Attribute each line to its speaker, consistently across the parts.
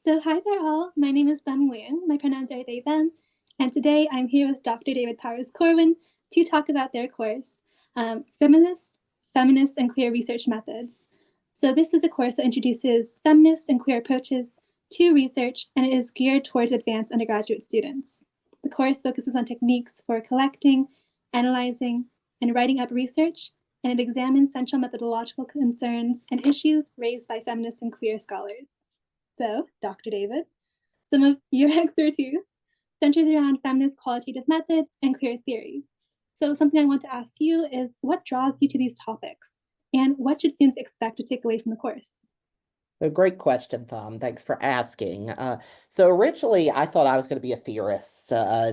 Speaker 1: So hi there all, my name is Tám Nguyen, my pronouns are they, them, and today I'm here with Dr. David Powers Corwin to talk about their course, Feminist and Queer Research Methods. So this is a course that introduces feminist and queer approaches to research, and it is geared towards advanced undergraduate students. The course focuses on techniques for collecting, analyzing, and writing up research, and it examines central methodological concerns and issues raised by feminist and queer scholars. So, Dr. David, some of your expertise centers around feminist qualitative methods and queer theory. So, something I want to ask you is what draws you to these topics, and what should students expect to take away from the course?
Speaker 2: So great question, Thom. Thanks for asking. So originally, I thought I was going to be a theorist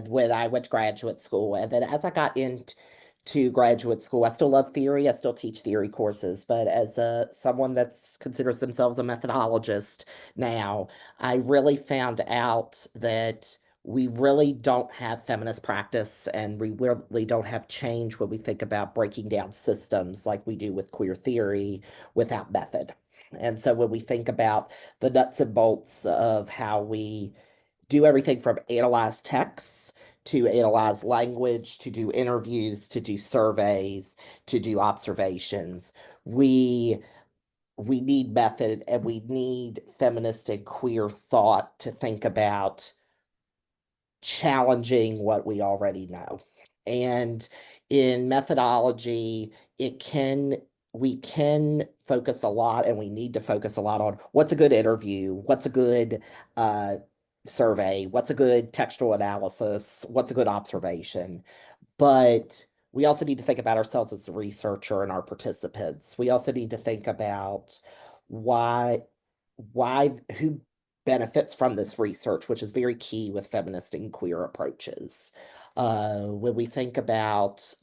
Speaker 2: when I went to graduate school. And then as I got into graduate school, I still love theory. I still teach theory courses. But as someone that considers themselves a methodologist now, I really found out that we really don't have feminist practice and we really don't have change when we think about breaking down systems like we do with queer theory without method. And so when we think about the nuts and bolts of how we do everything from analyze texts to analyze language, to do interviews, to do surveys, to do observations, we need method and we need feminist and queer thought to think about challenging what we already know. And in methodology, we can focus a lot and we need to focus a lot on what's a good interview, what's a good survey, what's a good textual analysis, what's a good observation. But we also need to think about ourselves as a researcher and our participants. We also need to think about why who benefits from this research, which is very key with feminist and queer approaches. When we think about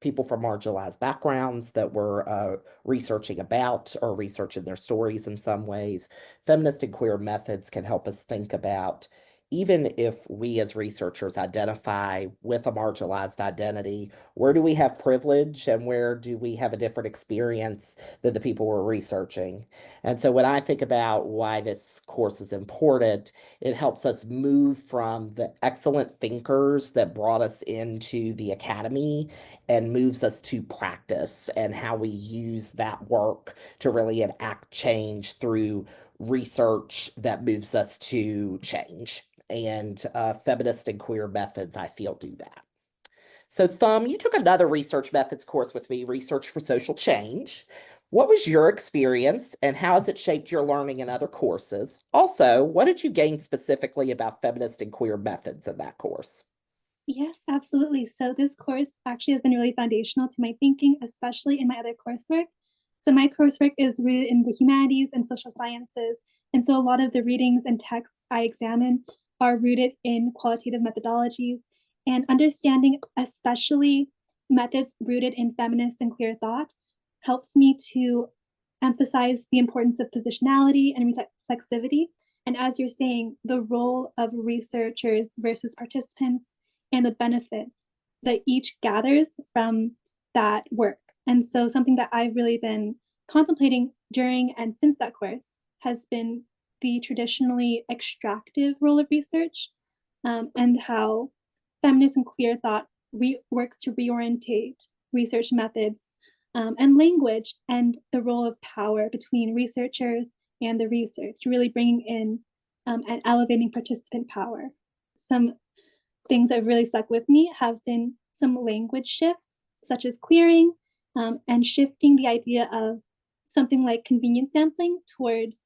Speaker 2: people from marginalized backgrounds that we're researching about or researching their stories in some ways, feminist and queer methods can help us think about, even if we as researchers identify with a marginalized identity, where do we have privilege and where do we have a different experience than the people we're researching? And so when I think about why this course is important, it helps us move from the excellent thinkers that brought us into the academy and moves us to practice and how we use that work to really enact change through research that moves us to change. And feminist and queer methods, I feel, do that. So, Thumb, you took another research methods course with me, Research for Social Change. What was your experience and how has it shaped your learning in other courses? Also, what did you gain specifically about feminist and queer methods in that course?
Speaker 1: Yes, absolutely. So this course actually has been really foundational to my thinking, especially in my other coursework. So my coursework is rooted in the humanities and social sciences. And so a lot of the readings and texts I examine are rooted in qualitative methodologies and understanding, especially methods rooted in feminist and queer thought, helps me to emphasize the importance of positionality and reflexivity. And as you're saying, the role of researchers versus participants and the benefit that each gathers from that work. And so, something that I've really been contemplating during and since that course has been the traditionally extractive role of research, and how feminist and queer thought works to reorientate research methods and language and the role of power between researchers and the research, really bringing in and elevating participant power. Some things that have really stuck with me have been some language shifts, such as queering, and shifting the idea of something like convenience sampling towards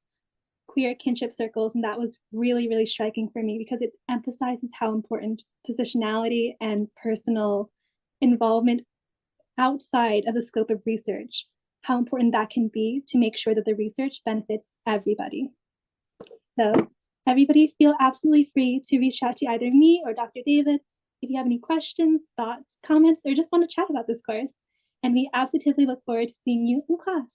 Speaker 1: queer kinship circles. And that was really, really striking for me because it emphasizes how important positionality and personal involvement outside of the scope of research, how important that can be to make sure that the research benefits everybody. So everybody feel absolutely free to reach out to either me or Dr. David if you have any questions, thoughts, comments, or just want to chat about this course. And we absolutely look forward to seeing you in class.